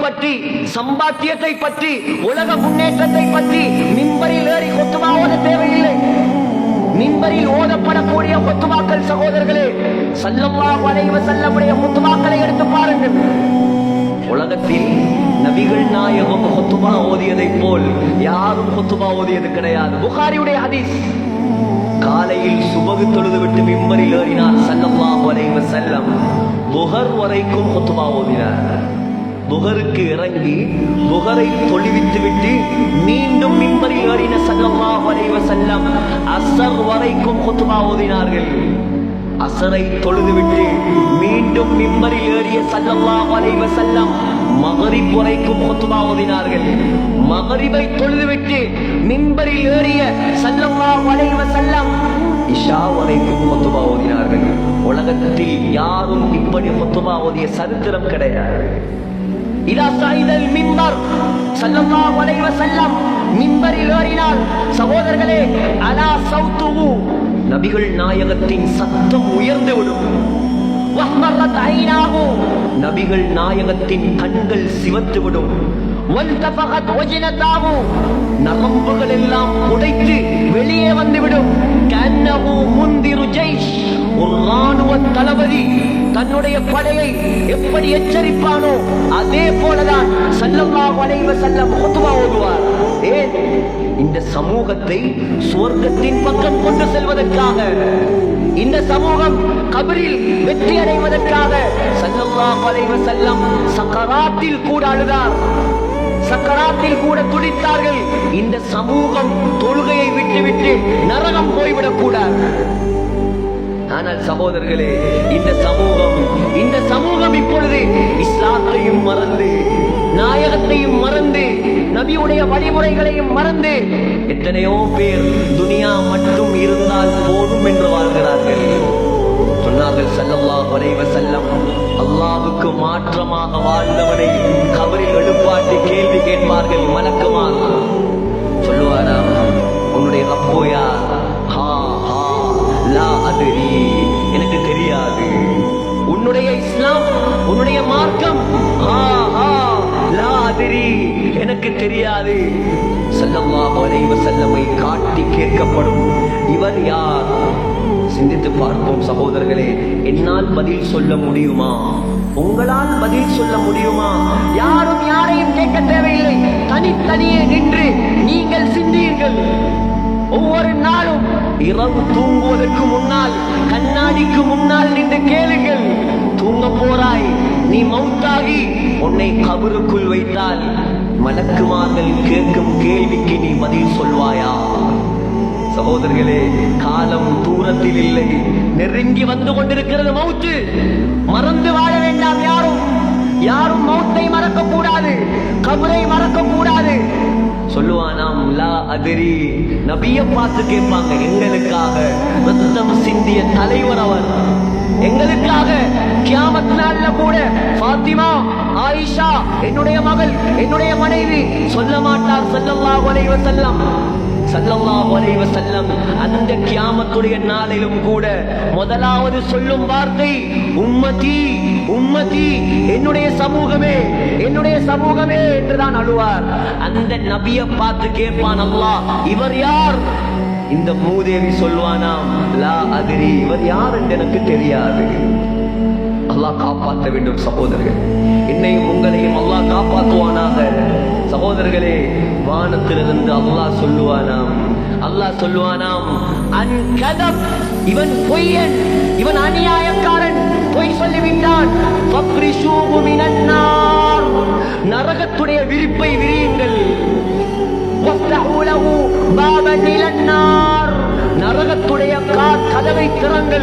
பற்றி, சம்பாத்தியத்தை பற்றி, உலக முன்னேற்றத்தை பற்றி மிம்பரில் ஏறி கொத்துவா ஓத தேவையில்லை. மிம்பரில் ஓதப்படக்கூடிய கொத்துவாக்கள் சகோதரர்களே, ஸல்லல்லாஹு அலைஹி வஸல்லமுடைய கொத்துவாக்களை எடுத்து பாருங்கள். உலகத்தில் நபிகள் நாயகம் கொத்துவா ஓதியதை போல் யாரும் கொத்துவா ஓதியது கிடையாது. புகாரியுடைய ஹதீஸ். காலையில் சுபகு தொழுது விட்டு மிம்பரில் ஏறினார் ஸல்லல்லாஹு அலைஹி வஸல்லம். புகர் வரைக்கும் கொத்துவா ஓதினார். புகருக்கு இறங்கி புகரை தொழுவித்து விட்டு மீண்டும் மிம்பரில் ஏறின ஸல்லல்லாஹு அலைஹி வஸல்லம் அஸ்ர் வரைக்கும் குத்பா ஓதினார்கள். அஸ்ரை தொழுதுவிட்டு மீண்டும் மிம்பரில் ஏறிய ஸல்லல்லாஹு அலைஹி வஸல்லம் மக்ரிப் வரைக்கும் குத்பா ஓதினார்கள். மக்ரிபை தொழுதுவிட்டு மிம்பரில் ஏறிய ஸல்லல்லாஹு அலைஹி வஸல்லம் இஷா வரைக்கும் குத்பா ஓதினார்கள். உலகத்தில் யாரும் இப்படி குத்பா ஓதிய சரித்திரம் கிடையாது. இதா சாயிதல் மிம்பர் ஸல்லல்லாஹு அலைஹி வஸல்லம் மிம்பரில் ஏறினால் சகோதரர்களே, அலா சௌத்துஹு நபிகள் நாயகத்தின் சத்தம் உயர்ந்து விடும். வஹ்மரத் ஐனாஹு நபிகள் நாயகத்தின் கண்கள் சிவந்து விடும். வல்தஃபகத் வஜ்னதாஹு நரம்புகள் எல்லாம் உடைத்து வெளியே வந்துவிடும். கன்னஹு முந்திரு ஜைஷ் ஒரு ராணுவ தளபதி தன்னுடைய படையை எப்படி எச்சரிப்பானோ அதே போலதான் ஸல்லல்லாஹு அலைஹி வஸல்லம் குத்பா ஓதுவார். ஏன்? இந்த சமூகத்தை சுவர்க்கத்தின் பக்கம் கொண்டு செல்வதற்காக, இந்த சமூகம் கபரில் வெற்றி அடைவதற்காக ஸல்லல்லாஹு அலைஹி வஸல்லம் சக்கராத்தில் கூட அழுதார், சக்கராத்தில் கூட துடித்தார்கள். இந்த சமூகம் தொழுகையை விட்டுவிட்டு நரகம் போய்விடக் கூடாது. ஆனால் சகோதரர்களே, இந்த சமூகம் இப்பொழுது இஸ்லாத்தையும் மறந்து, நாயகத்தையும் மறந்து, நபியுடைய வழிமுறைகளையும் மறந்து எத்தனையோ பேர் துனியா மட்டும் இருந்தால் போதும் என்று வாழ்கிறார்கள். சொன்னார்கள் ஸல்லல்லாஹு அலைஹி வஸல்லம், அல்லாஹ்வுக்கு மாற்றமாக வாழ்ந்தவனை கபரில் எழுப்பாட்டி கேள்வி கேட்பார்கள் மலக்குமார். சொல்லுவாராம், உன்னுடைய ரப்பு யார்? ஹா ஹா லா அத்ரி, எனக்கு தெரியாது. உன்னுடைய இஸ்லாம், உன்னுடைய மார்க்கம், ஹா ஹா லா அத்ரி, எனக்கு தெரியாது. ஸல்லல்லாஹு அலைஹி வஸல்லமை காட்டி கேட்கப்படும், இவர் யார்? சிந்தித்து பார்ப்போம் சகோதரர்களே. என்னால் பதில் சொல்ல முடியுமா? உங்களால் பதில் சொல்ல முடியுமா? யாரும் யாரையும் கேட்க தேவையில்லை. தனித்தனியே நின்று நீங்கள் சிந்தியுங்கள். ஒவ்வொரு நாளும் இரவு தூங்குவதற்கு முன்னால் கண்ணாடிக்கு முன்னால் நின்று கேளுங்கள். தூங்க போறாய், நீ மௌத்தாகி உன்னை கபருக்குள் வைத்தால் மலக்குமார்கள் கேட்கும் கேள்விக்கு நீ பதில் சொல்வாயா? சகோதரர்களே, காலம் தூரத்தில் இல்லை, நெருங்கி வந்து கொண்டிருக்கிறது மௌத்து. மறந்து வாழ வேண்டாம். யாரும் மௌத்தை மறக்க கூடாது, கபரை மறக்க கூடாது. சொல்லுவானாம், லா அதிரி, நபியை பார்த்து கேட்பாங்க. எங்களுக்காக ரத்தம் சிந்திய தலைவர் அவர், எங்களுக்காக கியாமத் நாள்ல கூட ஃபாத்திமா, ஆயிஷா என்னுடைய மகள், என்னுடைய மனைவி சொல்ல மாட்டார் ஸல்லல்லாஹு அலைஹி வஸல்லம். ஸல்லல்லாஹு அலைஹி வஸல்லம் அந்த கியாமத்துடைய நாளிலும் கூட முதலாவது சொல்லும் வார்த்தை உம்மதி உம்மதி, என்னுடைய சமூகமே, என்னுடைய சமூகமே என்றுதான் அழுவார். அந்த நபியை பார்த்து கேட்பான் அல்லாஹ், இவர் யார்? இந்த மூதேவி சொல்வானாம், லா அதிரி, இவர் யார் என்று எனக்கு தெரியாது. அல்லாஹ் காப்பாற்ற வேண்டும் சகோதரர்கள். என்னையும் உங்களையும் அல்லாஹ் காப்பாற்றுவானாக. சகோதரர்களே, வானத்திலிருந்து அல்லாஹ் சொல்லுவானாம், அன்கதப், இவன் பொய்யன், இவன் அநியாயக்காரன், பொய் சொல்லிவிட்டான். ஃபப்ரிஷூஹு மினன் நார், நரகத்துடைய விரிப்பை விரியுங்கள். வஃப்தஹூ லஹு பாபன் இலன் நார், நரகத்துடைய கதவை திறங்கள்.